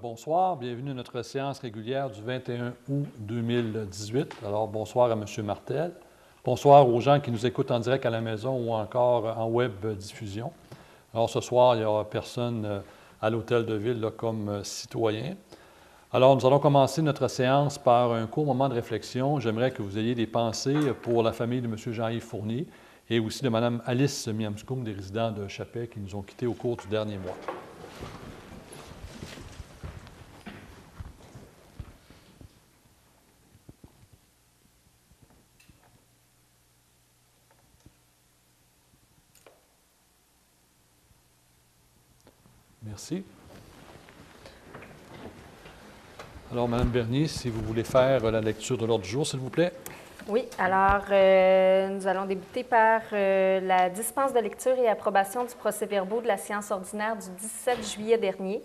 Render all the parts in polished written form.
Bonsoir, bienvenue à notre séance régulière du 21 août 2018. Alors, bonsoir à M. Martel. Bonsoir aux gens qui nous écoutent en direct à la maison ou encore en web diffusion. Alors, ce soir, il n'y aura personne à l'Hôtel de Ville là, comme citoyen. Alors, nous allons commencer notre séance par un court moment de réflexion. J'aimerais que vous ayez des pensées pour la famille de M. Jean-Yves Fournier et aussi de Mme Alice Miamscoum, des résidents de Chapais qui nous ont quittés au cours du dernier mois. Merci. Alors, Mme Bernier, si vous voulez faire la lecture de l'ordre du jour, s'il vous plaît. Oui, alors nous allons débuter par la dispense de lecture et approbation du procès-verbaux de la séance ordinaire du 17 juillet dernier.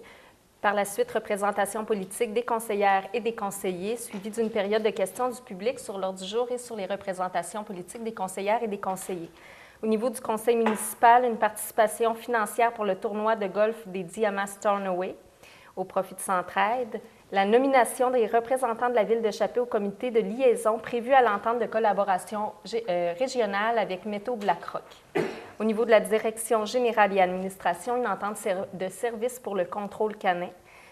Par la suite, représentation politique des conseillères et des conseillers, suivie d'une période de questions du public sur l'ordre du jour et sur les représentations politiques des conseillères et des conseillers. Au niveau du conseil municipal, une participation financière pour le tournoi de golf des Diamas Stornoway au profit de Centraide. La nomination des représentants de la Ville de Chapais au comité de liaison prévu à l'entente de collaboration régionale avec Métaux BlackRock. Au niveau de la direction générale et administration, une entente de service pour le contrôle canin,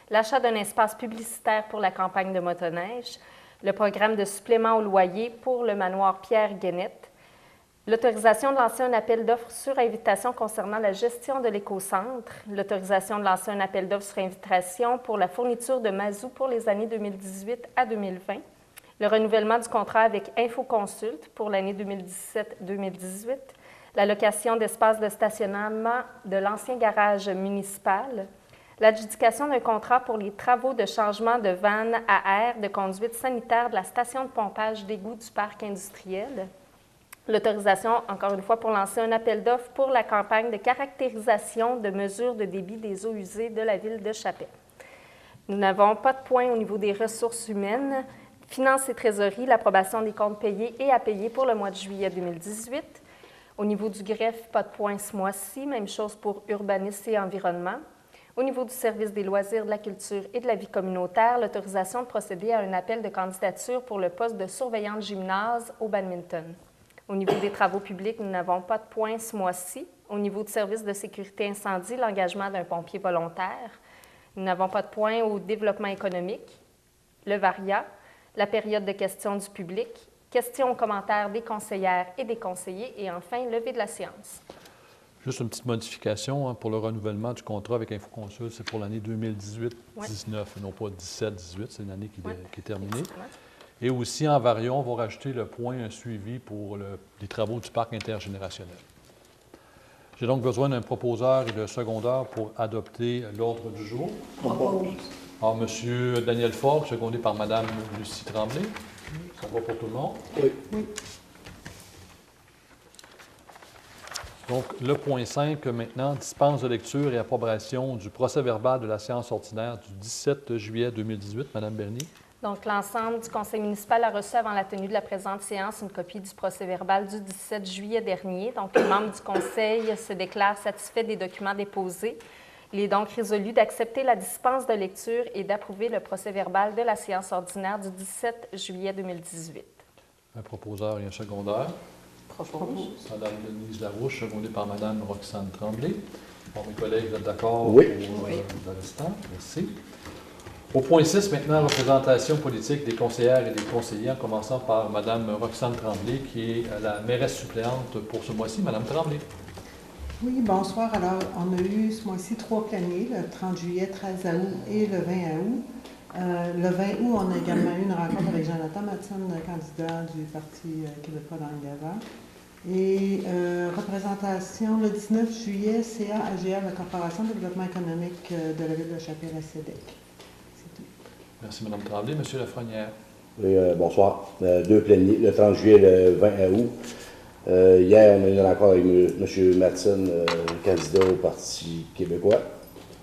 l'achat d'un espace publicitaire pour la campagne de motoneige, le programme de supplément au loyer pour le manoir Pierre-Guénette, l'autorisation de lancer un appel d'offres sur invitation concernant la gestion de l'écocentre, l'autorisation de lancer un appel d'offres sur invitation pour la fourniture de mazout pour les années 2018 à 2020, le renouvellement du contrat avec Infoconsult pour l'année 2017-2018, la location d'espaces de stationnement de l'ancien garage municipal, l'adjudication d'un contrat pour les travaux de changement de vannes à air de conduite sanitaire de la station de pompage d'égouts du parc industriel, l'autorisation, encore une fois, pour lancer un appel d'offres pour la campagne de caractérisation de mesures de débit des eaux usées de la Ville de Chapais. Nous n'avons pas de points au niveau des ressources humaines. Finances et trésorerie, l'approbation des comptes payés et à payer pour le mois de juillet 2018. Au niveau du greffe, pas de points ce mois-ci. Même chose pour urbanisme et environnement. Au niveau du service des loisirs, de la culture et de la vie communautaire, l'autorisation de procéder à un appel de candidature pour le poste de surveillante gymnase au badminton. Au niveau des travaux publics, nous n'avons pas de points ce mois-ci. Au niveau du service de sécurité incendie, l'engagement d'un pompier volontaire. Nous n'avons pas de points au développement économique, le VARIA, la période de questions du public, questions aux commentaires des conseillères et des conseillers et enfin, levée de la séance. Juste une petite modification pour le renouvellement du contrat avec Infoconsult, c'est pour l'année 2018-19 et non pas 17-18, c'est une année qui est terminée. Exactement. Et aussi, en variant, on va rajouter le point suivi pour les travaux du parc intergénérationnel. J'ai donc besoin d'un proposeur et d'un secondeur pour adopter l'ordre du jour. Alors, M. Daniel Faure, secondé par Mme Lucie Tremblay. Ça va pour tout le monde? Oui. Donc, le point 5, maintenant, dispense de lecture et approbation du procès-verbal de la séance ordinaire du 17 juillet 2018. Mme Bernier. Donc, l'ensemble du conseil municipal a reçu avant la tenue de la présente séance une copie du procès-verbal du 17 juillet dernier. Donc, les membres du conseil se déclarent satisfaits des documents déposés. Il est donc résolu d'accepter la dispense de lecture et d'approuver le procès-verbal de la séance ordinaire du 17 juillet 2018. Un proposeur et un secondeur. Propose. Mme Denise Larouche, secondée par Mme Roxane Tremblay. Bon, mes collègues, vous êtes d'accord pour le restant? Merci. Au point 6, maintenant, représentation politique des conseillères et des conseillers, en commençant par Mme Roxane Tremblay, qui est la mairesse suppléante pour ce mois-ci. Mme Tremblay. Oui, bonsoir. Alors, on a eu ce mois-ci 3 planiers, le 30 juillet, 13 août et le 20 août. Le 20 août, on a également eu une rencontre avec Jonathan Matson, candidat du Parti québécois d'Angleterre. Et représentation le 19 juillet, CA-AGA, la Corporation de développement économique de la Ville de Chapais, la CEDEC. Merci, Mme Tremblay. Monsieur Lafrenière. Oui, bonsoir. 2 planiers, le 30 juillet, le 20 août. Hier, on a eu une rencontre avec M. Matson, candidat au Parti québécois.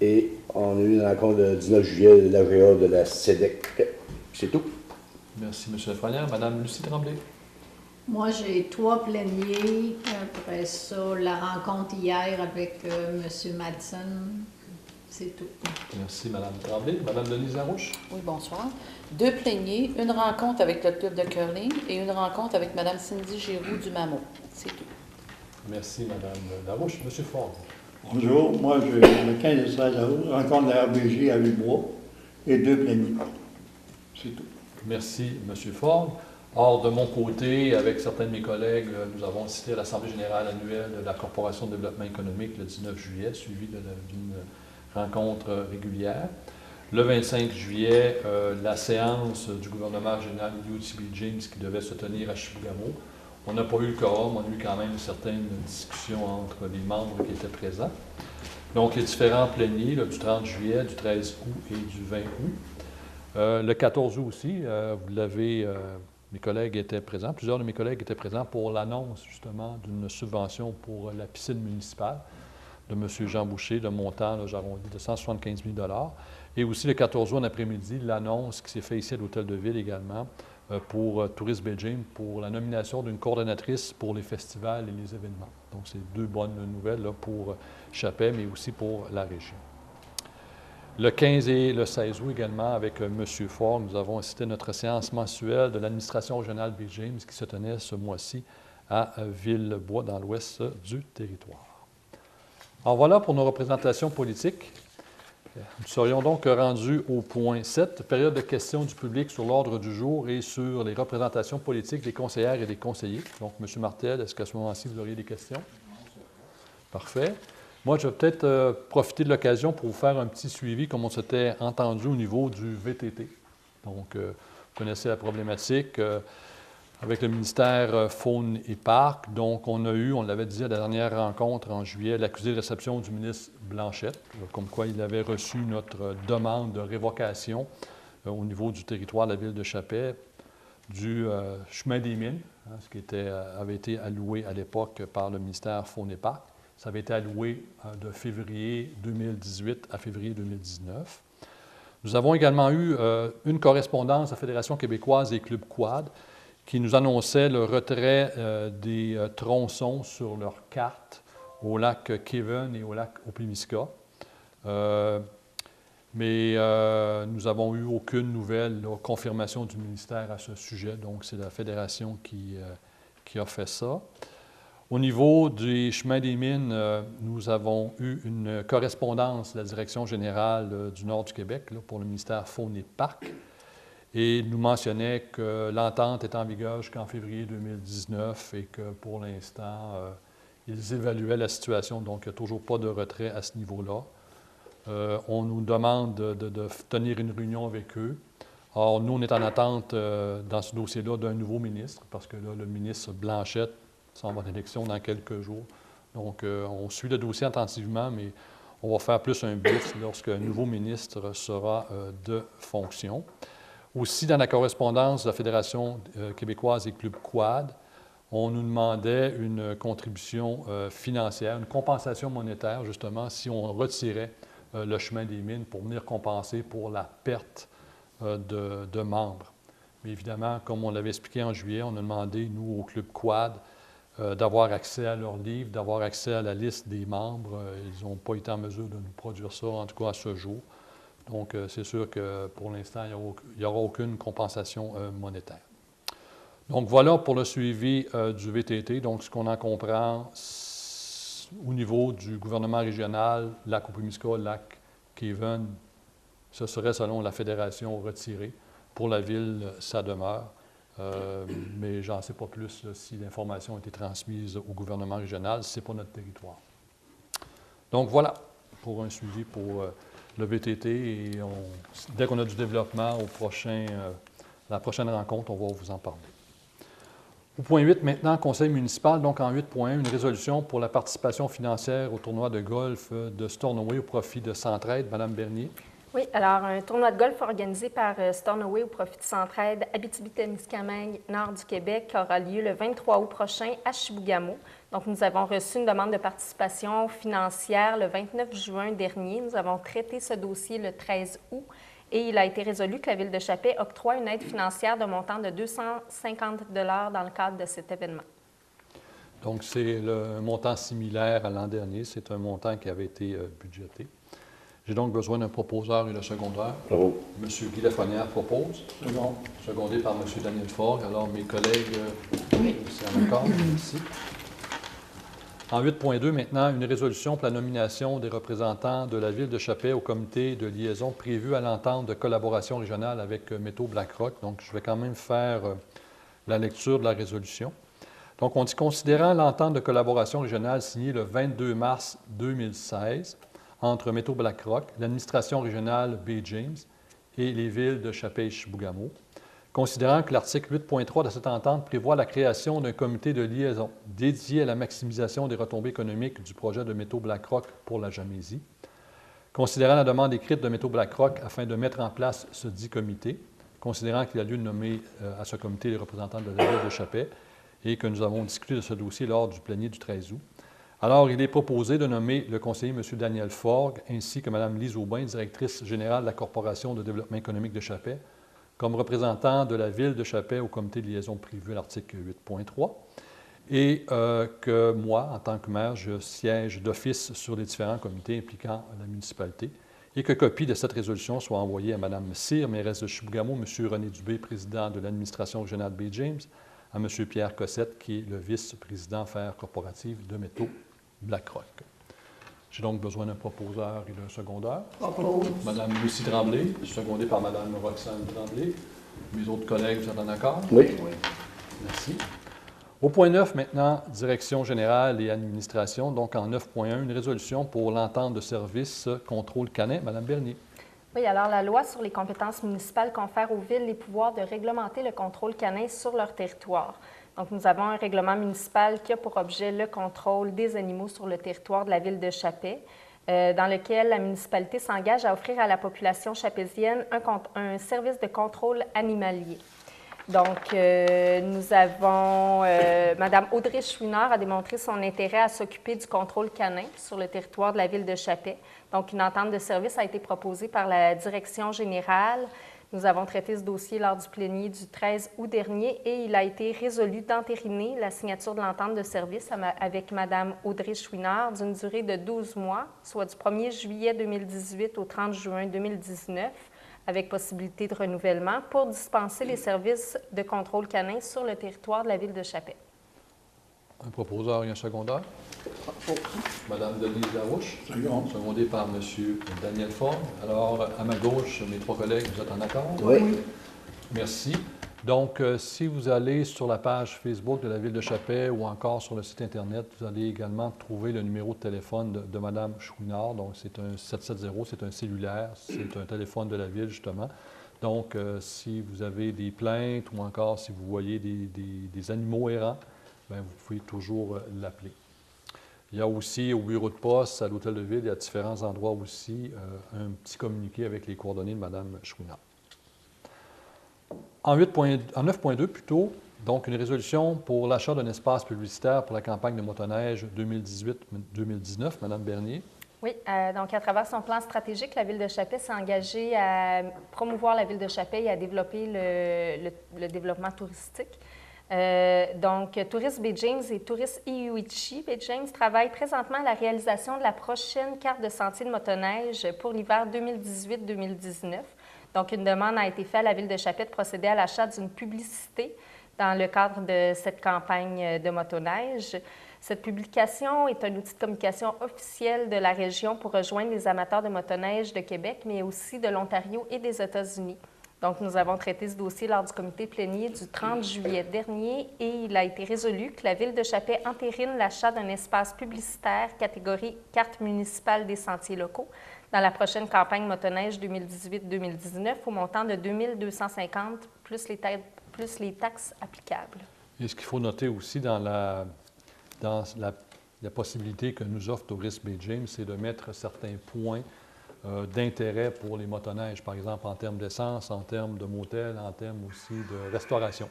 Et on a eu une rencontre le 19 juillet, l'AGA de la CEDEC. C'est tout. Merci, M. Lafrenière. Mme Lucie Tremblay. Moi, j'ai 3 pléniers. Après ça, la rencontre hier avec M. Madsen. C'est tout. Merci, Mme Tremblay. Mme Denise Larouche? Oui, bonsoir. 2 plaignés, une rencontre avec le club de curling et une rencontre avec Mme Cindy Giroux du Mammot. C'est tout. Merci, Mme Larouche. M. Ford? Bonjour, moi je le 15 et 16 août, rencontre de la RBG à Hubois et 2 plaignés. C'est tout. Merci, M. Ford. Or, de mon côté, avec certains de mes collègues, nous avons assisté à l'Assemblée générale annuelle de la Corporation de développement économique le 19 juillet, suivie d'une rencontre régulière. Le 25 juillet, la séance du gouvernement régional UTB James qui devait se tenir à Chibougamau. On n'a pas eu le quorum, on a eu quand même certaines discussions entre les membres qui étaient présents. Donc, les différents plaignés du 30 juillet, du 13 août et du 20 août. Le 14 août aussi, vous l'avez, mes collègues étaient présents, plusieurs de mes collègues étaient présents pour l'annonce justement d'une subvention pour la piscine municipale de M. Jean Boucher, le montant, j'arrondis, de 175 000 $. Et aussi le 14 août en après-midi, l'annonce qui s'est faite ici à l'Hôtel de Ville également pour Tourisme Beijing pour la nomination d'une coordonnatrice pour les festivals et les événements. Donc, c'est 2 bonnes nouvelles là, pour Chappais, mais aussi pour la région. Le 15 et le 16 août également, avec M. Ford, nous avons assisté à notre séance mensuelle de l'administration régionale Bill James qui se tenait ce mois-ci à Villebois, dans l'ouest du territoire. Alors voilà pour nos représentations politiques. Nous serions donc rendus au point 7, période de questions du public sur l'ordre du jour et sur les représentations politiques des conseillères et des conseillers. Donc, M. Martel, est-ce qu'à ce moment-ci, vous auriez des questions? Parfait. Moi, je vais peut-être profiter de l'occasion pour vous faire un petit suivi, comme on s'était entendu au niveau du VTT. Donc, vous connaissez la problématique avec le ministère Faune et Parc. Donc, on a eu, on l'avait dit à la dernière rencontre en juillet, l'accusé de réception du ministre Blanchette, comme quoi il avait reçu notre demande de révocation au niveau du territoire de la ville de Chappais, du chemin des mines, ce qui avait été alloué à l'époque par le ministère Faune et Parc. Ça avait été alloué de février 2018 à février 2019. Nous avons également eu une correspondance à la Fédération québécoise des clubs quad qui nous annonçait le retrait des tronçons sur leur carte au lac Kevin et au lac Opimiska. Mais nous n'avons eu aucune nouvelle confirmation du ministère à ce sujet, donc c'est la Fédération qui a fait ça. Au niveau des chemins des mines, nous avons eu une correspondance de la Direction générale du Nord du Québec là, pour le ministère Faune et Parc et nous mentionnait que l'entente est en vigueur jusqu'en février 2019 et que pour l'instant, ils évaluaient la situation, donc il n'y a toujours pas de retrait à ce niveau-là. On nous demande de tenir une réunion avec eux. Or, nous, on est en attente dans ce dossier-là d'un nouveau ministre parce que là, le ministre Blanchette s'en va en élection dans quelques jours. Donc, on suit le dossier attentivement, mais on va faire plus un blitz lorsqu'un nouveau ministre sera de fonction. Aussi, dans la correspondance de la Fédération québécoise des clubs quad, on nous demandait une contribution financière, une compensation monétaire, justement, si on retirait le chemin des mines pour venir compenser pour la perte de membres. Mais évidemment, comme on l'avait expliqué en juillet, on a demandé, nous, au club quad, d'avoir accès à leurs livres, d'avoir accès à la liste des membres. Ils n'ont pas été en mesure de nous produire ça, en tout cas à ce jour. Donc, c'est sûr que pour l'instant, il n'y aura aucune compensation monétaire. Donc, voilà pour le suivi du VTT. Donc, ce qu'on en comprend au niveau du gouvernement régional, lac Opimiska, lac Kevin, ce serait, selon la fédération, retiré. Pour la ville, ça demeure. Mais j'en sais pas plus là, si l'information a été transmise au gouvernement régional, ce n'est pas notre territoire. Donc, voilà pour un suivi pour le VTT et dès qu'on a du développement la prochaine rencontre, on va vous en parler. Au point 8, maintenant, conseil municipal, donc en 8.1, une résolution pour la participation financière au tournoi de golf de Stornoway au profit de Centraide. Madame Bernier. Oui, alors un tournoi de golf organisé par Stornoway au profit de Centraide, Abitibi-Témiscamingue, nord du Québec, aura lieu le 23 août prochain à Chibougamau. Donc, nous avons reçu une demande de participation financière le 29 juin dernier. Nous avons traité ce dossier le 13 août et il a été résolu que la Ville de Chappais octroie une aide financière de montant de 250 $ dans le cadre de cet événement. Donc, c'est un montant similaire à l'an dernier. C'est un montant qui avait été budgété. J'ai donc besoin d'un proposeur et d'un secondeur. Bravo. M. Guy Lafrenière propose, Second. secondé par M. Daniel Forgue. Alors, mes collègues, c'est en accord. Merci. En 8.2, maintenant, une résolution pour la nomination des représentants de la Ville de Chappais au comité de liaison prévu à l'entente de collaboration régionale avec Métaux BlackRock. Donc, je vais quand même faire la lecture de la résolution. Donc, on dit, considérant l'entente de collaboration régionale signée le 22 mars 2016 entre Métaux BlackRock, l'administration régionale Bay James et les villes de Chappais et Chibougamau, considérant que l'article 8.3 de cette entente prévoit la création d'un comité de liaison dédié à la maximisation des retombées économiques du projet de Métaux BlackRock pour la Jamésie, considérant la demande écrite de Métaux BlackRock afin de mettre en place ce dit comité, considérant qu'il y a lieu de nommer à ce comité les représentants de la ville de Chappais et que nous avons discuté de ce dossier lors du plénier du 13 août. Alors, il est proposé de nommer le conseiller M. Daniel Forgue ainsi que Mme Lise Aubin, directrice générale de la Corporation de développement économique de Chappais, comme représentant de la Ville de Chappais au comité de liaison prévu à l'article 8.3, et que moi, en tant que maire, je siège d'office sur les différents comités impliquant la municipalité, et que copie de cette résolution soit envoyée à Mme Cyr, mairesse de Chibougamau, M. René Dubé, président de l'administration régionale Bay James, à M. Pierre Cossette, qui est le vice-président affaires corporatives de Métaux BlackRock. J'ai donc besoin d'un proposeur et d'un secondeur. Propose. Mme Lucie Tremblay, secondée par Mme Roxane Tremblay. Mes autres collègues, vous êtes en accord? Oui. Merci. Au point 9, maintenant, direction générale et administration. Donc, en 9.1, une résolution pour l'entente de service contrôle canin. Mme Bernier. Oui, alors la loi sur les compétences municipales confère aux villes les pouvoirs de réglementer le contrôle canin sur leur territoire. Donc, nous avons un règlement municipal qui a pour objet le contrôle des animaux sur le territoire de la ville de Chappais, dans lequel la municipalité s'engage à offrir à la population chappésienne un service de contrôle animalier. Donc, nous avons, Mme Audrey Chouinard a démontré son intérêt à s'occuper du contrôle canin sur le territoire de la ville de Chappais. Donc, une entente de service a été proposée par la direction générale. Nous avons traité ce dossier lors du plénier du 13 août dernier et il a été résolu d'entériner la signature de l'entente de service avec Mme Audrey Chouinard d'une durée de 12 mois, soit du 1er juillet 2018 au 30 juin 2019, avec possibilité de renouvellement pour dispenser les services de contrôle canin sur le territoire de la ville de Chappais. Un proposeur et un secondeur. Mme Denise Larouche, Second. secondée par M. Daniel Forgue. Alors, à ma gauche, mes trois collègues, vous êtes en accord? Oui. Merci. Donc, si vous allez sur la page Facebook de la Ville de Chappais ou encore sur le site Internet, vous allez également trouver le numéro de téléphone de Mme Chouinard. Donc, c'est un 770, c'est un cellulaire, c'est un téléphone de la Ville, justement. Donc, si vous avez des plaintes ou encore si vous voyez des animaux errants, bien, vous pouvez toujours l'appeler. Il y a aussi au bureau de poste, à l'hôtel de ville, il y a différents endroits aussi, un petit communiqué avec les coordonnées de Mme Chouinard. En 9.2 plutôt, donc une résolution pour l'achat d'un espace publicitaire pour la campagne de motoneige 2018-2019. Mme Bernier. Oui, donc à travers son plan stratégique, la Ville de Chappais s'est engagée à promouvoir la Ville de Chappais et à développer le développement touristique. Donc, Tourisme Bay James et Tourisme Iuichi Bay James travaillent présentement à la réalisation de la prochaine carte de sentier de motoneige pour l'hiver 2018-2019. Donc, une demande a été faite à la Ville de Chappais de procéder à l'achat d'une publicité dans le cadre de cette campagne de motoneige. Cette publication est un outil de communication officiel de la région pour rejoindre les amateurs de motoneige de Québec, mais aussi de l'Ontario et des États-Unis. Donc, nous avons traité ce dossier lors du comité plénier du 30 juillet dernier et il a été résolu que la Ville de Chappais entérine l'achat d'un espace publicitaire catégorie carte municipale des sentiers locaux dans la prochaine campagne motoneige 2018-2019 au montant de 2 250 plus les taxes applicables. Et ce qu'il faut noter aussi dans la possibilité que nous offre Tourisme Bay James, c'est de mettre certains points d'intérêt pour les motoneiges, par exemple en termes d'essence, en termes de motel, en termes aussi de restauration.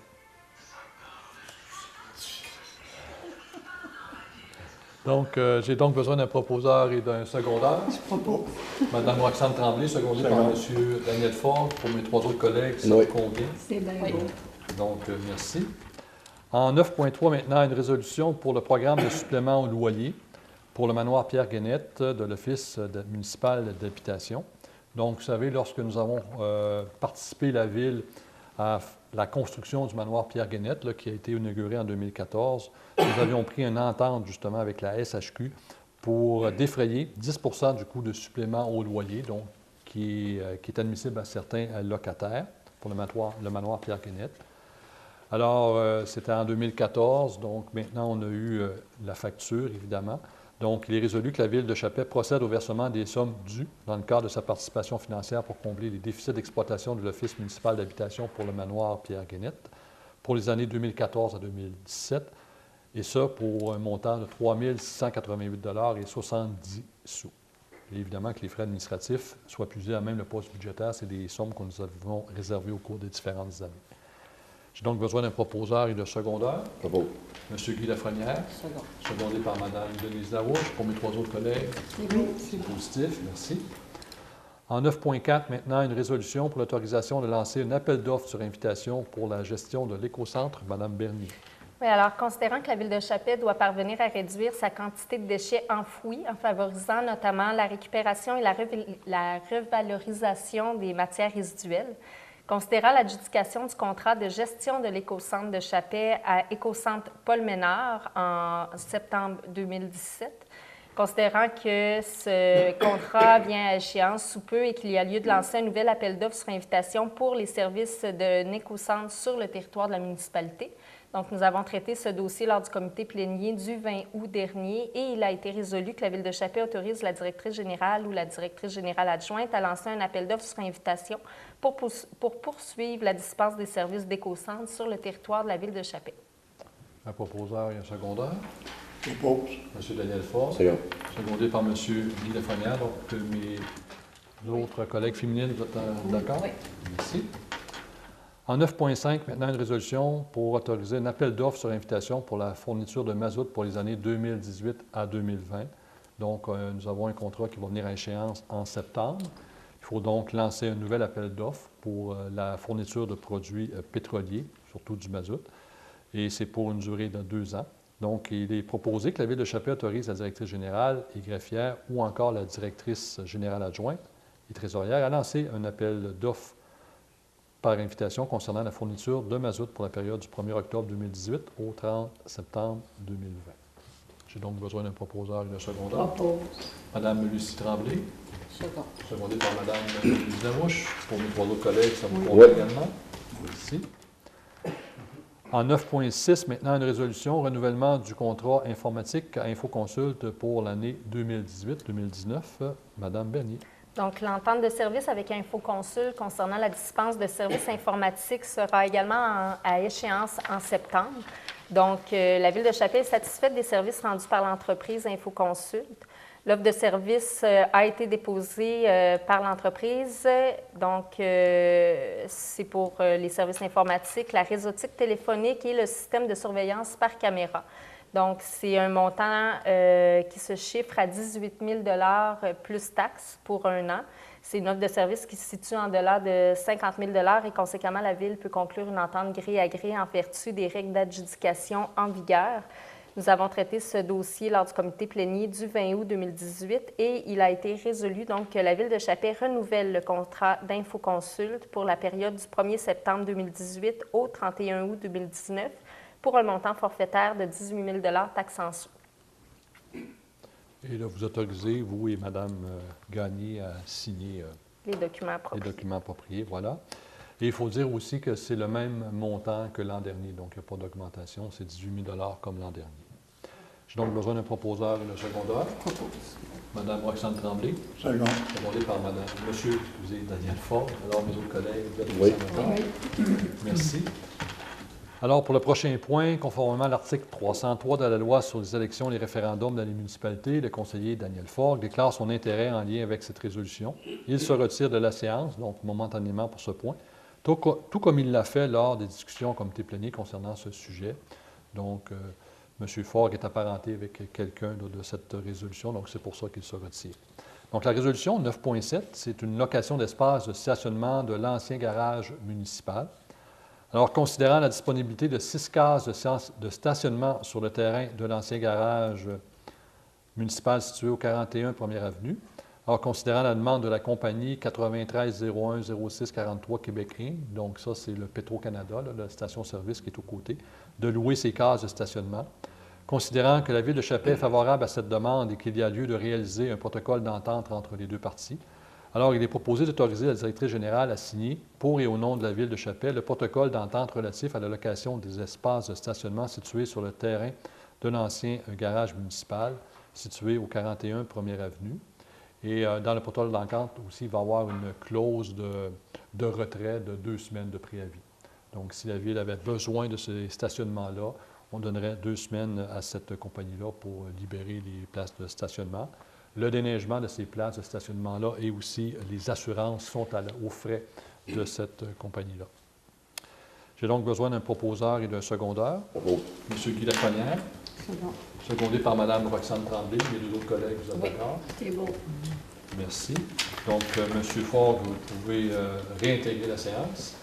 Donc, j'ai donc besoin d'un proposeur et d'un secondeur. Je propose. Mme Roxane Tremblay, secondée par M. Daniel Forgue. Pour mes trois autres collègues, ça vous convient. C'est bien Oui. beau. Donc, merci. En 9.3, maintenant, une résolution pour le programme de supplément au loyer. pour le manoir Pierre-Guénette de l'Office municipal d'habitation. Donc, vous savez, lorsque nous avons participé, la Ville, à la construction du manoir Pierre-Guénette, là, qui a été inauguré en 2014, nous avions pris une entente justement avec la SHQ pour défrayer 10 du coût de supplément au loyer, donc qui est admissible à certains locataires pour le manoir Pierre-Guénette. Alors, c'était en 2014, donc maintenant on a eu la facture, évidemment. Donc, il est résolu que la Ville de Chapet procède au versement des sommes dues dans le cadre de sa participation financière pour combler les déficits d'exploitation de l'Office municipal d'habitation pour le manoir Pierre-Guénette pour les années 2014 à 2017, et ça pour un montant de 3 688,70 $. Et évidemment que les frais administratifs soient puisés à même le poste budgétaire, c'est des sommes que nous avons réservées au cours des différentes années. J'ai donc besoin d'un proposeur et de secondeur. Propos. M. Guy Lafrenière, Second. secondé par Mme Denise Larouche. Pour mes trois autres collègues, Oui, c'est bon. positif, merci. En 9.4, maintenant, une résolution pour l'autorisation de lancer un appel d'offres sur invitation pour la gestion de l'écocentre. Mme Bernier. Oui, alors, considérant que la Ville de Chapet doit parvenir à réduire sa quantité de déchets enfouis en favorisant notamment la récupération et la revalorisation des matières résiduelles, considérant l'adjudication du contrat de gestion de l'écocentre de Chapet à Écocentre Paul Ménard en septembre 2017, considérant que ce contrat vient à échéance sous peu et qu'il y a lieu de lancer un nouvel appel d'offres sur invitation pour les services de écocentre sur le territoire de la municipalité. Donc, nous avons traité ce dossier lors du comité plénier du 20 août dernier et il a été résolu que la Ville de Chapet autorise la directrice générale ou la directrice générale adjointe à lancer un appel d'offres sur invitation pour poursuivre la dispense des services d'écocentre sur le territoire de la Ville de Chapet. Un proposeur et un secondeur. Propose. M. Daniel Faure. Second. Secondé par M. Guy Lafrenière. Donc, mes autres collègues féminines, vous êtes d'accord? Oui. Merci. En 9.5, maintenant, une résolution pour autoriser un appel d'offres sur invitation pour la fourniture de mazout pour les années 2018 à 2020. Donc, nous avons un contrat qui va venir à échéance en septembre. Il faut donc lancer un nouvel appel d'offres pour la fourniture de produits pétroliers, surtout du mazout, et c'est pour une durée de 2 ans. Donc, il est proposé que la Ville de Chapet autorise la directrice générale et greffière ou encore la directrice générale adjointe et trésorière à lancer un appel d'offres par invitation concernant la fourniture de mazout pour la période du 1er octobre 2018 au 30 septembre 2020. J'ai donc besoin d'un proposeur et d'un secondeur. Propose. Mme Lucie Tremblay, Second. secondée par Mme Denise Larouche. Pour mes trois autres collègues, ça vous Oui. convient également? Merci. En 9.6, maintenant, une résolution, renouvellement du contrat informatique à Infoconsulte pour l'année 2018-2019. Mme Bernier. Donc, l'entente de service avec Infoconsul concernant la dispense de services informatiques sera également à échéance en septembre. Donc, la Ville de Chapet est satisfaite des services rendus par l'entreprise Infoconsulte. L'offre de service a été déposée par l'entreprise. Donc, c'est pour les services informatiques, la réseautique téléphonique et le système de surveillance par caméra. Donc, c'est un montant qui se chiffre à 18 000 $ plus taxes pour 1 an. C'est une offre de service qui se situe en delà de 50 000 $ et conséquemment, la Ville peut conclure une entente gré à gré en vertu des règles d'adjudication en vigueur. Nous avons traité ce dossier lors du comité plénier du 20 août 2018 et il a été résolu donc que la Ville de Chapet renouvelle le contrat d'Infoconsulte pour la période du 1er septembre 2018 au 31 août 2019 pour un montant forfaitaire de 18 000 $ taxes en sous. Et là, vous autorisez, vous et Mme Gagné, à signer Les documents les appropriés. documents appropriés. Voilà. Et il faut dire aussi que c'est le même montant que l'an dernier, donc il n'y a pas d'augmentation, c'est 18 000 $ comme l'an dernier. J'ai donc besoin d'un proposeur et d'un secondeur. Propose. Mme Roxane Tremblay, Second. secondée par Monsieur Daniel Faure. Alors, mes autres collègues, vous êtes Oui. aussi en accord? Merci. Alors, pour le prochain point, conformément à l'article 303 de la loi sur les élections et les référendums dans les municipalités, le conseiller Daniel Faure déclare son intérêt en lien avec cette résolution. Il se retire de la séance, donc momentanément pour ce point, tout comme il l'a fait lors des discussions au comité plénier concernant ce sujet. Donc, M. Faure est apparenté avec quelqu'un de cette résolution, donc c'est pour ça qu'il se retire. Donc, la résolution 9.7, c'est une location d'espace de stationnement de l'ancien garage municipal. Alors, considérant la disponibilité de 6 cases de stationnement sur le terrain de l'ancien garage municipal situé au 41 Première Avenue. Alors, considérant la demande de la compagnie 93010643 Québec Inc., donc ça, c'est le Petro-Canada, là, la station-service qui est aux côtés, de louer ces cases de stationnement. Considérant que la Ville de Chapet est favorable à cette demande et qu'il y a lieu de réaliser un protocole d'entente entre les deux parties, alors il est proposé d'autoriser la directrice générale à signer, pour et au nom de la Ville de Chapet, le protocole d'entente relatif à la location des espaces de stationnement situés sur le terrain de l'ancien garage municipal situé au 41 Première Avenue. Et dans le protocole d'entente aussi, il va y avoir une clause de retrait de 2 semaines de préavis. Donc, si la Ville avait besoin de ces stationnements-là, on donnerait 2 semaines à cette compagnie-là pour libérer les places de stationnement. Le déneigement de ces places de stationnement-là et aussi les assurances sont aux frais de cette compagnie-là. J'ai donc besoin d'un proposeur et d'un secondeur. M. Guy Lafrenière. C'est bon. Secondé par Mme Roxane Tremblay. Mes 2 autres collègues, vous êtes d'accord? C'est beau. Merci. Donc, M. Ford, vous pouvez réintégrer la séance.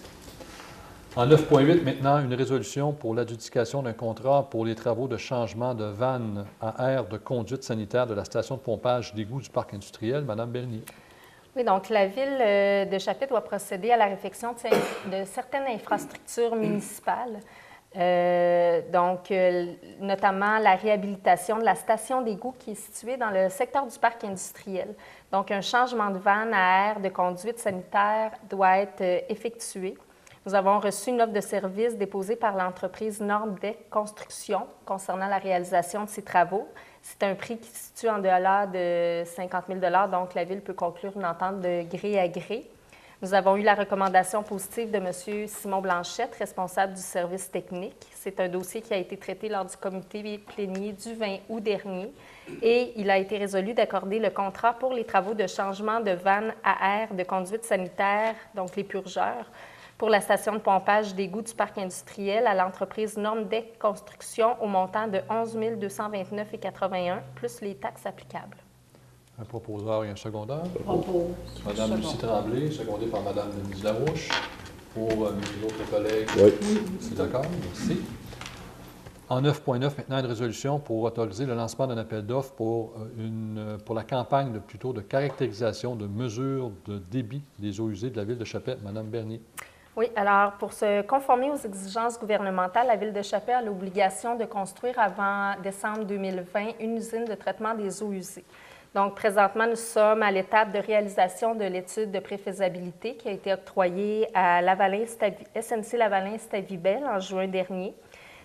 En 9.8, maintenant, une résolution pour l'adjudication d'un contrat pour les travaux de changement de vannes à air de conduite sanitaire de la station de pompage d'égout du parc industriel. Mme Bernier. Oui, donc la Ville de Chapet doit procéder à la réfection de certaines infrastructures municipales. Notamment la réhabilitation de la station d'égout qui est située dans le secteur du parc industriel. Donc, un changement de vanne à air de conduite sanitaire doit être effectué. Nous avons reçu une offre de service déposée par l'entreprise Nordec Construction concernant la réalisation de ces travaux. C'est un prix qui se situe en delà de 50 000 $, donc la Ville peut conclure une entente de gré à gré. Nous avons eu la recommandation positive de M. Simon Blanchette, responsable du service technique. C'est un dossier qui a été traité lors du comité plénier du 20 août dernier et il a été résolu d'accorder le contrat pour les travaux de changement de vannes à air de conduite sanitaire, donc les purgeurs, pour la station de pompage d'égout du parc industriel à l'entreprise Nordec Construction au montant de 11 229,81 plus les taxes applicables. Un proposeur et un secondeur. Propose. Mme Lucie Tremblay, secondée par Mme Denise Larouche. Pour mes autres collègues, Oui. c'est d'accord? Merci. En 9.9, maintenant, une résolution pour autoriser le lancement d'un appel d'offres pour la campagne de caractérisation de mesures de débit des eaux usées de la Ville de Chapet. Mme Bernier. Oui, alors pour se conformer aux exigences gouvernementales, la Ville de Chapet a l'obligation de construire avant décembre 2020 une usine de traitement des eaux usées. Donc, présentement, nous sommes à l'étape de réalisation de l'étude de préfaisabilité qui a été octroyée à SNC Lavalin-Stavibel en juin dernier.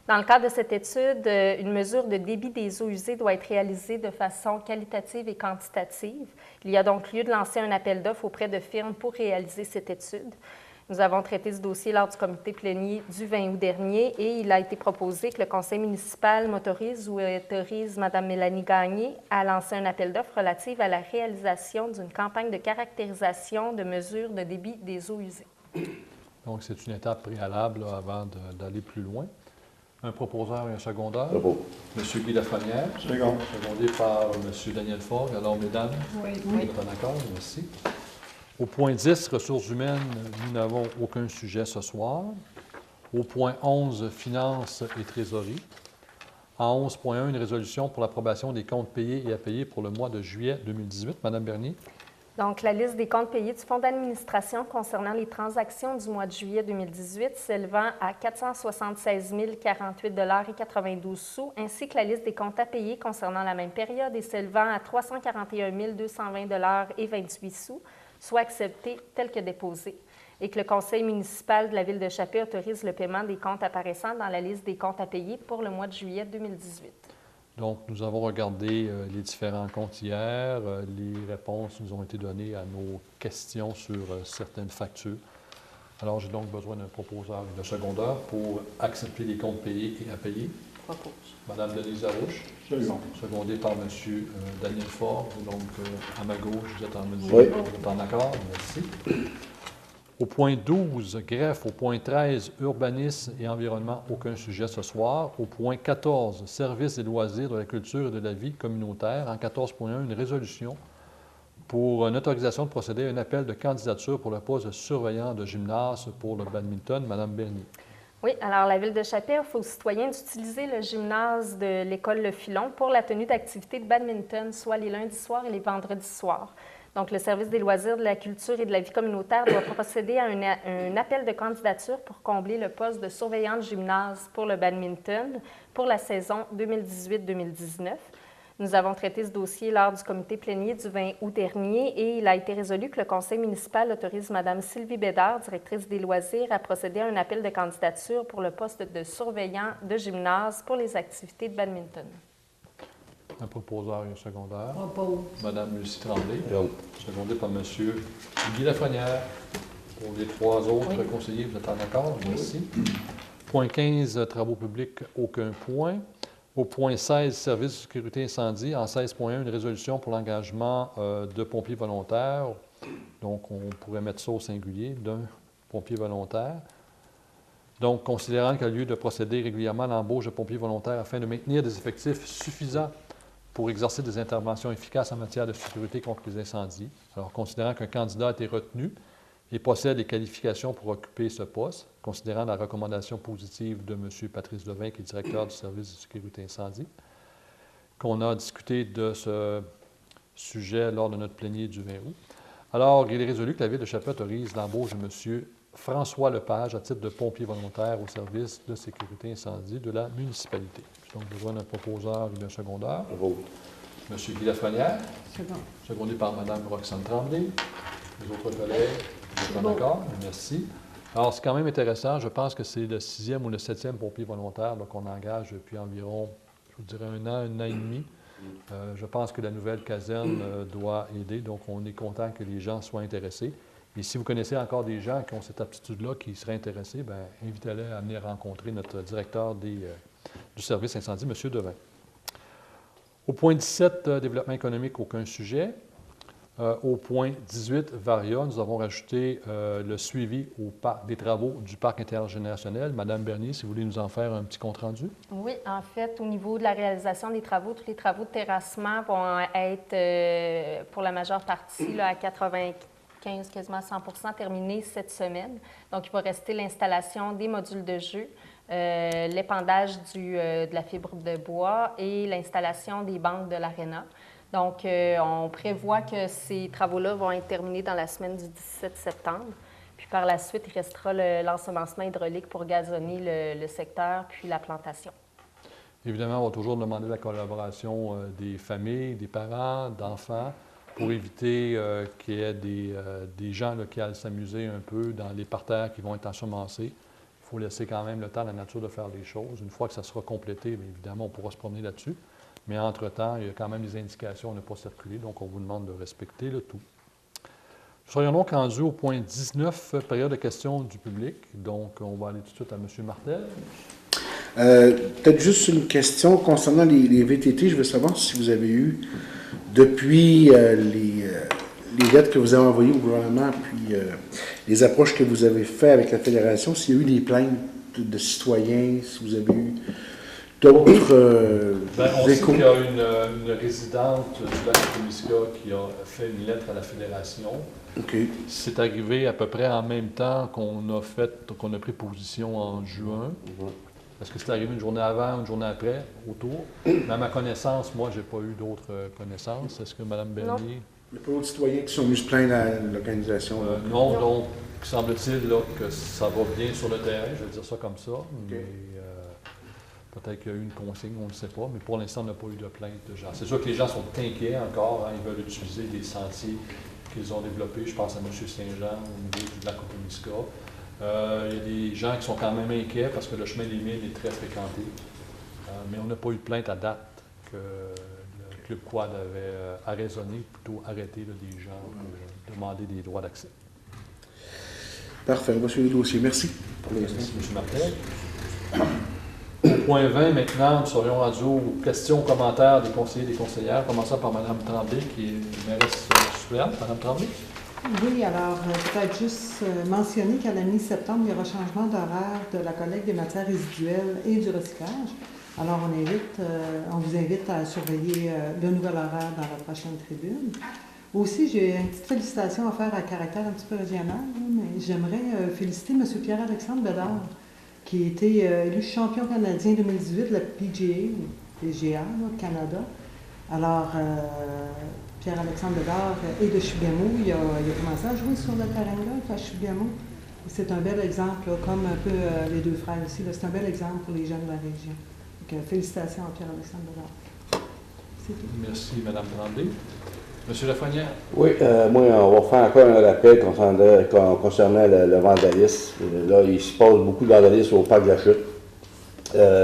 Dans le cadre de cette étude, une mesure de débit des eaux usées doit être réalisée de façon qualitative et quantitative. Il y a donc lieu de lancer un appel d'offres auprès de firmes pour réaliser cette étude. Nous avons traité ce dossier lors du comité plénier du 20 août dernier et il a été proposé que le conseil municipal m'autorise ou autorise Mme Mélanie Gagné à lancer un appel d'offres relatif à la réalisation d'une campagne de caractérisation de mesures de débit des eaux usées. Donc, c'est une étape préalable là, avant d'aller plus loin. Un proposeur et un secondeur. Propos. M. Guy Lafrenière. Second. Secondé par M. Daniel Faure. Alors, mesdames, Oui. vous êtes en accord? Merci. Au point 10, ressources humaines, nous n'avons aucun sujet ce soir. Au point 11, finances et trésorerie. En 11.1, une résolution pour l'approbation des comptes payés et à payer pour le mois de juillet 2018. Mme Bernier. Donc, la liste des comptes payés du Fonds d'administration concernant les transactions du mois de juillet 2018 s'élevant à 476 048,92 $, ainsi que la liste des comptes à payer concernant la même période et s'élevant à 341 220,28 $, soit acceptés tels que déposés, et que le conseil municipal de la Ville de Chapet autorise le paiement des comptes apparaissant dans la liste des comptes à payer pour le mois de juillet 2018. Donc, nous avons regardé les différents comptes hier. Les réponses nous ont été données à nos questions sur certaines factures. Alors, j'ai donc besoin d'un proposeur et d'un secondeur pour accepter les comptes payés et à payer. Propose. Mme Denise Larouche, Second. secondée par M. Daniel Faure. Donc, à ma gauche, vous êtes en mesure, Oui. vous êtes en accord. Merci. Au point 12, greffe. Au point 13, urbanisme et environnement, aucun sujet ce soir. Au point 14, services et loisirs de la culture et de la vie communautaire. En 14.1, une résolution pour une autorisation de procéder à un appel de candidature pour le poste de surveillant de gymnase pour le badminton. Mme Bernier. Oui, alors la Ville de Chapet offre aux citoyens d'utiliser le gymnase de l'école Le Filon pour la tenue d'activités de badminton, soit les lundis soirs et les vendredis soirs. Donc, le service des loisirs, de la culture et de la vie communautaire doit procéder à un appel de candidature pour combler le poste de surveillant de gymnase pour le badminton pour la saison 2018-2019. Nous avons traité ce dossier lors du comité plénier du 20 août dernier et il a été résolu que le conseil municipal autorise Mme Sylvie Bédard, directrice des loisirs, à procéder à un appel de candidature pour le poste de surveillant de gymnase pour les activités de badminton. Un proposeur et un secondaire. Propose. Mme Lucie Tremblay, Donc, secondé par M. Guy Lafrenière. Pour les 3 autres Oui. conseillers, vous êtes en accord? Merci. Point 15, travaux publics, aucun point. Au point 16, service de sécurité incendie. En 16.1, une résolution pour l'engagement de pompiers volontaires. Donc, on pourrait mettre ça au singulier, d'un pompier volontaire. Donc, considérant qu'au lieu de procéder régulièrement à l'embauche de pompiers volontaires afin de maintenir des effectifs suffisants pour exercer des interventions efficaces en matière de sécurité contre les incendies, alors considérant qu'un candidat a été retenu et possède les qualifications pour occuper ce poste, considérant la recommandation positive de M. Patrice Devin, qui est directeur du service de sécurité incendie, qu'on a discuté de ce sujet lors de notre plénier du 20 août. Alors, il est résolu que la Ville de Chapet autorise l'embauche de M. François Lepage à titre de pompier volontaire au service de sécurité incendie de la municipalité. J'ai donc besoin d'un proposeur et d'un secondaire. on vote. M. Guy Lafrenière, C'est bon. secondé par Mme Roxane Tremblay. Les autres collègues, vous êtes en Bon. accord? Merci. Alors, c'est quand même intéressant. Je pense que c'est le 6e ou le 7e pompier volontaire qu'on engage depuis environ, je vous dirais, un an et demi. Je pense que la nouvelle caserne doit aider. Donc, on est content que les gens soient intéressés. Et si vous connaissez encore des gens qui ont cette aptitude-là, qui seraient intéressés, bien, invitez-les à venir rencontrer notre directeur du service incendie, M. Devin. Au point 17, développement économique, aucun sujet. Au point 18, Varia, nous avons rajouté le suivi des travaux du parc intergénérationnel. Madame Bernier, si vous voulez nous en faire un petit compte-rendu. Oui, en fait, au niveau de la réalisation des travaux, tous les travaux de terrassement vont être, pour la majeure partie, là, à 95, quasiment 100 terminés cette semaine. Donc, il va rester l'installation des modules de jeu, l'épandage de la fibre de bois et l'installation des bancs de l'aréna. Donc, on prévoit que ces travaux-là vont être terminés dans la semaine du 17 septembre. Puis par la suite, il restera l'ensemencement hydraulique pour gazonner le secteur, puis la plantation. Évidemment, on va toujours demander la collaboration des familles, des parents, d'enfants, pour éviter qu'il y ait des gens là, qui aillent s'amuser un peu dans les parterres qui vont être ensemencés. Il faut laisser quand même le temps à la nature de faire les choses. Une fois que ça sera complété, bien évidemment, on pourra se promener là-dessus. Mais entre-temps, il y a quand même des indications à ne pas circuler, donc on vous demande de respecter le tout. Nous serions donc rendus au point 19, période de questions du public. Donc, on va aller tout de suite à M. Martel. Peut-être juste une question concernant les VTT. Je veux savoir si vous avez eu, depuis les lettres que vous avez envoyées au gouvernement, puis les approches que vous avez faites avec la Fédération, s'il y a eu des plaintes de citoyens, si vous avez eu d'autres On sait échos. qu'il y a une résidente du lac de Témisca qui a fait une lettre à la Fédération. OK. C'est arrivé à peu près en même temps qu'on a pris position en juin. Est-ce que c'est arrivé une journée avant, une journée après, autour? Mais à ma connaissance, moi, je n'ai pas eu d'autres connaissances. Est-ce que Mme Bernier? Il n'y a pas d'autres citoyens qui sont venus se plaindre à l'organisation. Non, donc, semble-t-il là, que ça va bien sur le terrain, je vais dire ça comme ça. Mais peut-être qu'il y a eu une consigne, on ne sait pas. Mais pour l'instant, on n'a pas eu de plainte de gens. C'est sûr que les gens sont inquiets encore. Ils veulent utiliser des sentiers qu'ils ont développés. Je pense à M. Saint-Jean au niveau du lac Témisca. Il y a des gens qui sont quand même inquiets parce que le chemin des mines est très fréquenté. Mais on n'a pas eu de plainte à date que le Club Quad avait arraisonné, plutôt arrêté là, des gens pour demander des droits d'accès. Parfait, on va suivre le dossier. Merci. Merci, M. Martel. Au point 20, maintenant, nous serions rendus aux questions, commentaires des conseillers et des conseillères, commençant par Mme Tremblay, qui est mairesse suppléante. Mme Tremblay. Oui, alors peut-être juste mentionner qu'à la mi-septembre, il y aura changement d'horaire de la collecte des matières résiduelles et du recyclage. Alors on vous invite à surveiller le nouvel horaire dans la prochaine tribune. Aussi, j'ai une petite félicitation à faire à caractère un petit peu régional, mais j'aimerais féliciter M. Pierre-Alexandre Bédard, qui a été élu champion canadien 2018 de la PGA, ou PGA, là, Canada. Alors, Pierre-Alexandre Dedard est de Chibougamau. Il a commencé à jouer sur le terrain-là, à Chibougamau. C'est un bel exemple, là, comme un peu les deux frères ici. C'est un bel exemple pour les jeunes de la région. Donc, félicitations à Pierre-Alexandre Dedard. C'est tout. Merci, Mme Tremblay. Monsieur Lafrenière? Oui, moi, on va faire encore un rappel concernant le vandalisme. Là, il se passe beaucoup de vandalisme au parc de la Chute.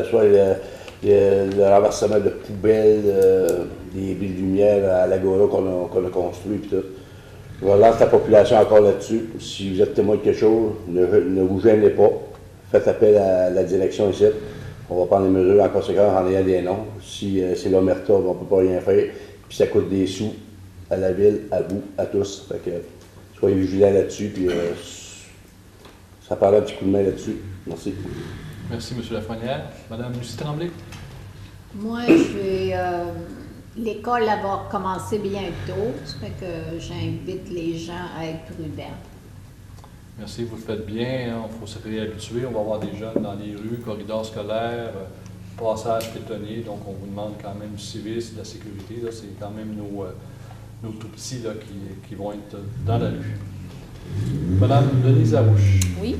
Soit le renversement de poubelles, des billes de lumière à l'Agora qu'on a construit, puis tout. Je relance la population encore là-dessus. Si vous êtes témoin de quelque chose, ne vous gênez pas. Faites appel à la direction ici. On va prendre les mesures en conséquence en ayant des noms. Si c'est l'omerta, on ne peut pas rien faire. Puis ça coûte des sous à la ville, à vous, à tous. Fait que soyez vigilants là-dessus, puis ça parle un petit coup de main là-dessus. Merci. Merci, M. Lafrenière. Mme Lucie Tremblay? Moi, l'école va commencer bientôt, ça fait que j'invite les gens à être prudents. Merci, vous le faites bien. Il faut se réhabituer. On va avoir des jeunes dans les rues, corridors scolaires, passages piétonniers. Donc, on vous demande quand même du civisme, de la sécurité. C'est quand même nos tout-petits là, qui vont être dans la rue. Madame Denise Larouche. Oui.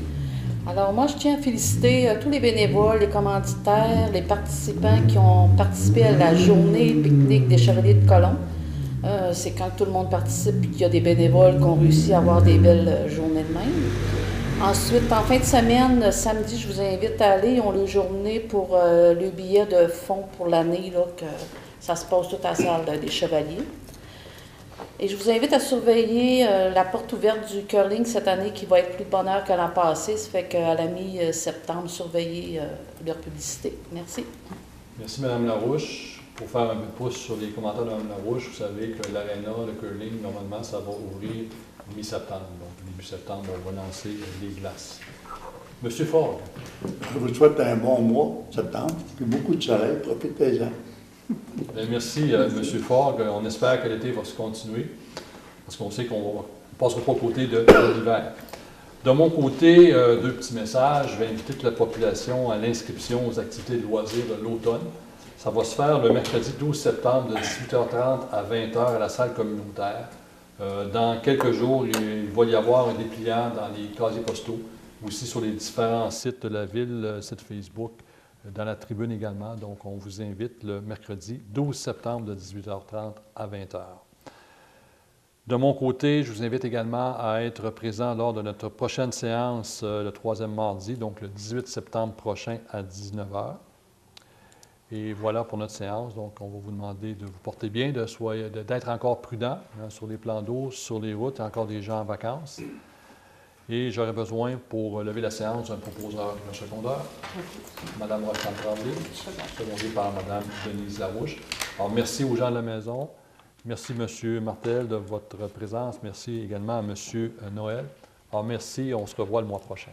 Alors, moi, je tiens à féliciter tous les bénévoles, les commanditaires, les participants qui ont participé à la journée pique-nique des Chevaliers de Colomb. C'est quand tout le monde participe et qu'il y a des bénévoles qui ont réussi à avoir des belles journées de même. Ensuite, en fin de semaine, samedi, je vous invite à aller. Ils ont le journée pour le billet de fonds pour l'année, là, que ça se passe toute à la salle des Chevaliers. Et je vous invite à surveiller la porte ouverte du curling cette année qui va être plus de bonheur que l'an passé. Ça fait qu'à la mi-septembre, surveillez leur publicité. Merci. Merci, Mme Larouche. Pour faire un peu de pouce sur les commentaires de Mme Larouche, vous savez que l'aréna, le curling, normalement, ça va ouvrir mi-septembre. Donc, début septembre, on va lancer les glaces. Monsieur Ford. Je vous souhaite un bon mois, septembre, puis beaucoup de soleil. Profitez-en. Bien, merci, M. Fogg. On espère que l'été va se continuer, parce qu'on sait qu'on ne passera pas aux côtés de l'hiver. De mon côté, deux petits messages. Je vais inviter toute la population à l'inscription aux activités de loisirs de l'automne. Ça va se faire le mercredi 12 septembre de 18h30 à 20h à la salle communautaire. Dans quelques jours, il va y avoir un dépliant dans les casiers postaux, aussi sur les différents sites de la ville, site Facebook, dans la tribune également. Donc, on vous invite le mercredi 12 septembre de 18h30 à 20h. De mon côté, je vous invite également à être présent lors de notre prochaine séance le troisième mardi, donc le 18 septembre prochain à 19h. Et voilà pour notre séance. Donc, on va vous demander de vous porter bien, d'être encore prudent sur les plans d'eau, sur les routes. Il y a encore des gens en vacances. Et j'aurais besoin, pour lever la séance, d'un proposeur d'un secondeur. Mme Roxane Tremblay, secondée par Mme Denise Larouche. Alors, merci aux gens de la maison. Merci, M. Martel, de votre présence. Merci également à M. Noël. Alors, merci. On se revoit le mois prochain.